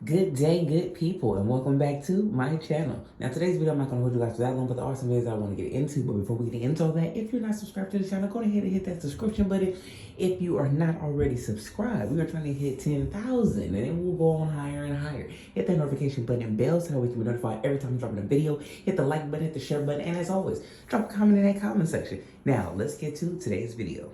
Good day, good people, and welcome back to my channel. Now, today's video, I'm not going to hold you guys for that long, but there are some videos I want to get into. But before we get into all that, if you're not subscribed to the channel, go ahead and hit that subscription button. If you are not already subscribed, we are trying to hit 10,000, and then we'll go on higher and higher. Hit that notification button and bell so that we can be notified every time I'm dropping a video. Hit the like button, hit the share button, and as always, drop a comment in that comment section. Now, let's get to today's video.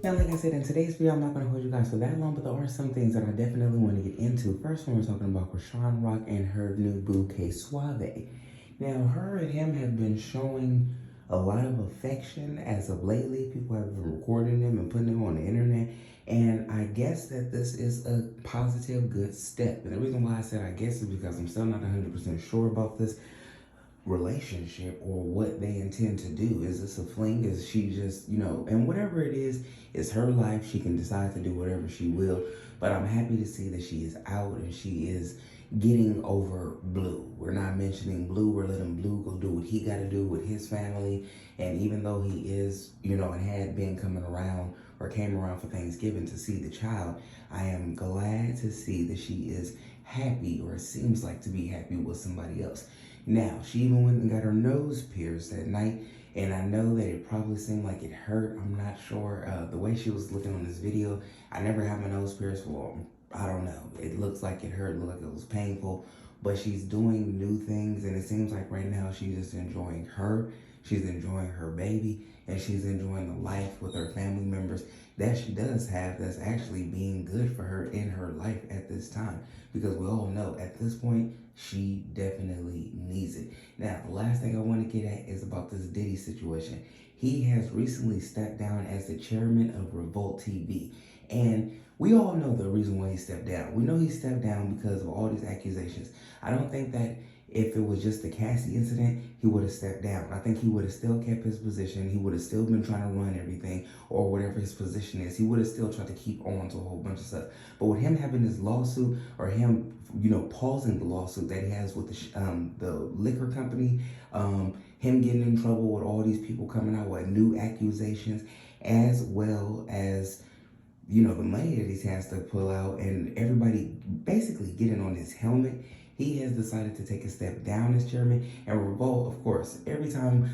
Now, like I said, in today's video, I'm not going to hold you guys for that long, but there are some things that I definitely want to get into. First one, we're talking about Chrisean and her new boo, KSuave. Now, her and him have been showing a lot of affection as of lately. People have been recording them and putting them on the internet. And I guess that this is a positive, good step. And the reason why I said I guess is because I'm still not 100% sure about this relationship or what they intend to do. Is this a fling? Is she just, and whatever it is, it's her life. She can decide to do whatever she will. But I'm happy to see that she is out and she is getting over Blue. We're not mentioning Blue. We're letting Blue go do what he got to do with his family. And even though he is, and had been coming around or came around for Thanksgiving to see the child, I am glad to see that she is happy, or seems like to be happy, with somebody else. Now, she even went and got her nose pierced that night, and I know that it probably seemed like it hurt. I'm not sure. The way she was looking on this video, I never had my nose pierced. Well, I don't know. It looks like it hurt. It looked like it was painful, but she's doing new things, and it seems like right now she's just enjoying her. She's enjoying her baby, and she's enjoying the life with her family members that she does have, that's actually being good for her in her life at this time. Because we all know at this point, she definitely needs it. Now, the last thing I want to get at is about this Diddy situation. He has recently stepped down as the chairman of Revolt TV. And we all know the reason why he stepped down. We know he stepped down because of all these accusations. I don't think that if it was just the Cassie incident, he would have stepped down. I think he would have still kept his position. He would have still been trying to run everything, or whatever his position is. He would have still tried to keep on to a whole bunch of stuff. But with him having this lawsuit, or him, pausing the lawsuit that he has with the liquor company, him getting in trouble with all these people coming out with new accusations, as well as the money that he has to pull out, and everybody basically getting on his helmet, he has decided to take a step down as chairman. And Revolt, of course, every time,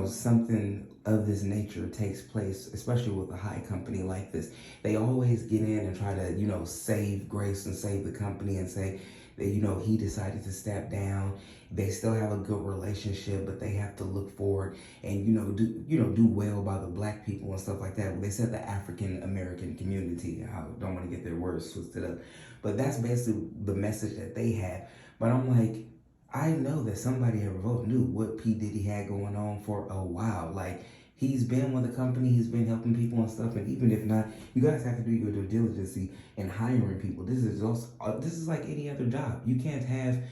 something of this nature takes place, especially with a high company like this, they always get in and try to, save grace and save the company and say that, he decided to step down. They still have a good relationship, but they have to look forward and, do well by the black people and stuff like that. They said the African American community. I don't want to get their words twisted up, but that's basically the message that they had. But I'm like, I know that somebody at Revolt knew what P. Diddy had going on for a while. Like, he's been with the company, he's been helping people and stuff, and even if not, you guys have to do your due diligence in hiring people. This is also this is like any other job. You can't have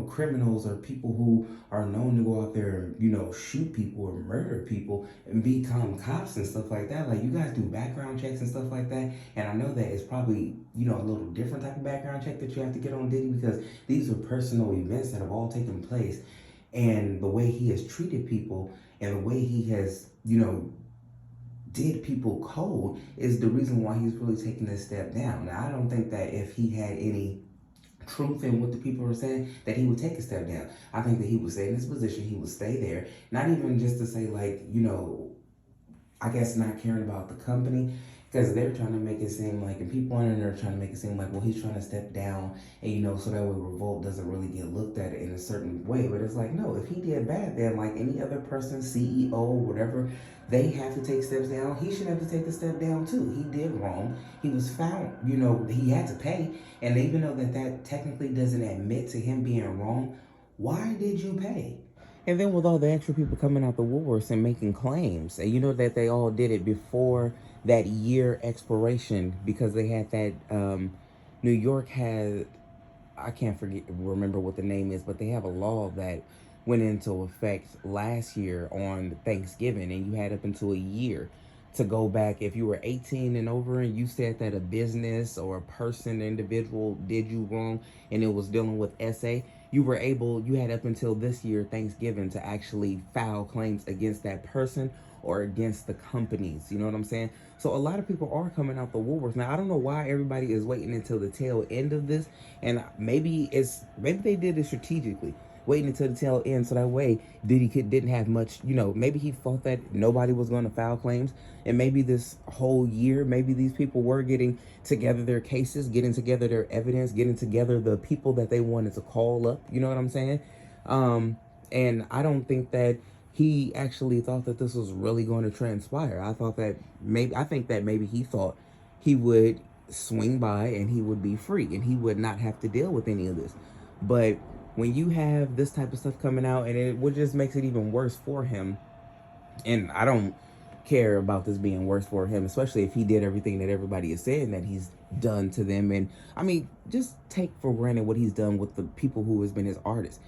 criminals or people who are known to go out there and, shoot people or murder people and become cops and stuff like that. Like, you guys do background checks and stuff like that. And I know that it's probably, a little different type of background check that you have to get on Diddy, because these are personal events that have all taken place. And the way he has treated people and the way he has, did people cold is the reason why he's really taking this step down. Now, I don't think that if he had any truth in what the people are saying, that he would take a step down. I think that he would stay in his position. He would stay there. Not even just to say, like, I guess not caring about the company, because they're trying to make it seem like, and people on there are trying to make it seem like, well, he's trying to step down, and so that way Revolt doesn't really get looked at in a certain way. But it's like, no, if he did bad, then like any other person, CEO, whatever, they have to take steps down. He should have to take a step down too. He did wrong. He was found, he had to pay. And even though that technically doesn't admit to him being wrong, why did you pay? And then with all the extra people coming out the woodworks and making claims, and that they all did it before that year expiration, because they had that, New York had, I can't remember what the name is, but they have a law that went into effect last year on Thanksgiving, and you had up until a year to go back. If you were 18 and over and you said that a business or a person, individual did you wrong and it was dealing with SA, you had up until this year, Thanksgiving, to actually file claims against that person or against the companies. You know what I'm saying? So a lot of people are coming out the woodworks. Now, I don't know why everybody is waiting until the tail end of this. And maybe they did it strategically, waiting until the tail end so that way Diddy didn't have much, maybe he thought that nobody was going to file claims. And maybe this whole year, maybe these people were getting together their cases, getting together their evidence, getting together the people that they wanted to call up. You know what I'm saying? And I don't think that he actually thought that this was really going to transpire. I think that maybe he thought he would swing by and he would be free and he would not have to deal with any of this. But when you have this type of stuff coming out, and it just makes it even worse for him, and I don't care about this being worse for him, especially if he did everything that everybody is saying that he's done to them. And I mean, just take for granted what he's done with the people who has been his artists.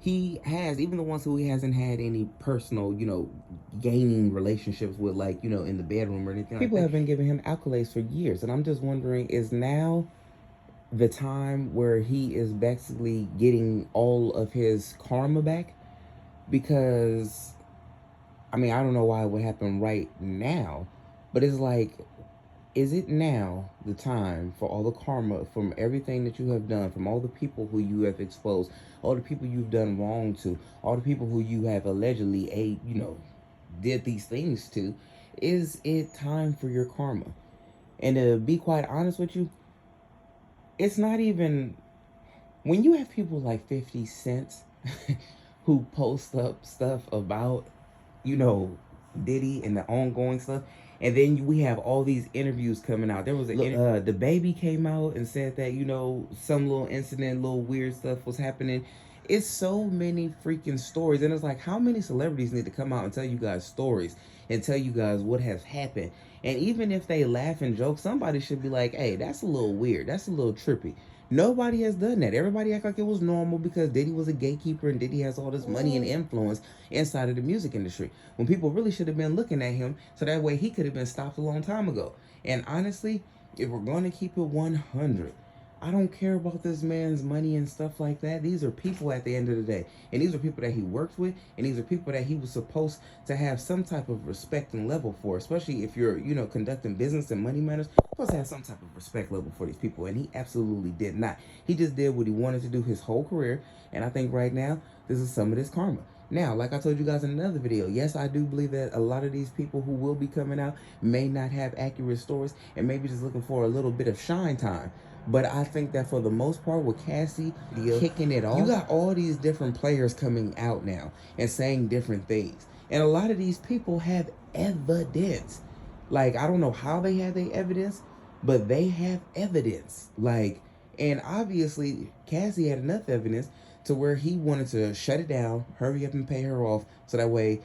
He has, even the ones who he hasn't had any personal, gaining relationships with, like, in the bedroom or anything. People have been giving him accolades for years. And I'm just wondering, is now the time where he is basically getting all of his karma back? Because, I mean, I don't know why it would happen right now, but it's like, is it now the time for all the karma from everything that you have done, from all the people who you have exposed, all the people you've done wrong to, all the people who you have allegedly, did these things to? Is it time for your karma? And to be quite honest with you, it's not even, when you have people like 50 Cent who post up stuff about, Diddy and the ongoing stuff, and then we have all these interviews coming out. There was the baby came out and said that, some little incident, little weird stuff was happening. It's so many freaking stories. And it's like, how many celebrities need to come out and tell you guys stories and tell you guys what has happened? And even if they laugh and joke, somebody should be like, hey, that's a little weird. That's a little trippy. Nobody has done that. Everybody act like it was normal because Diddy was a gatekeeper and Diddy has all this money and influence inside of the music industry, when people really should have been looking at him so that way he could have been stopped a long time ago. And honestly, if we're going to keep it 100, I don't care about this man's money and stuff like that. These are people at the end of the day. And these are people that he worked with. And these are people that he was supposed to have some type of respect and level for. Especially if you're, conducting business and money matters. You're supposed to have some type of respect level for these people. And he absolutely did not. He just did what he wanted to do his whole career. And I think right now, this is some of this karma. Now, like I told you guys in another video, yes, I do believe that a lot of these people who will be coming out may not have accurate stories and maybe just looking for a little bit of shine time. But I think that for the most part, with Cassie kicking it off, you got all these different players coming out now and saying different things. And a lot of these people have evidence. Like, I don't know how they have their evidence, but they have evidence. Like, and obviously, Cassie had enough evidence to where he wanted to shut it down, hurry up and pay her off, so that way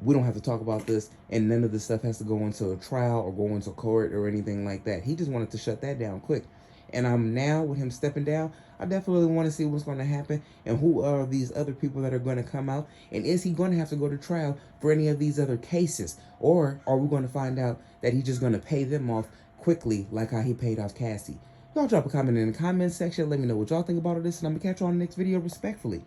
we don't have to talk about this and none of this stuff has to go into a trial or go into court or anything like that. He just wanted to shut that down quick. And I'm now, with him stepping down, I definitely want to see what's going to happen and who are these other people that are going to come out. And is he going to have to go to trial for any of these other cases? Or are we going to find out that he's just going to pay them off quickly like how he paid off Cassie? Y'all drop a comment in the comment section. Let me know what y'all think about all this. And I'm going to catch y'all in the next video respectfully.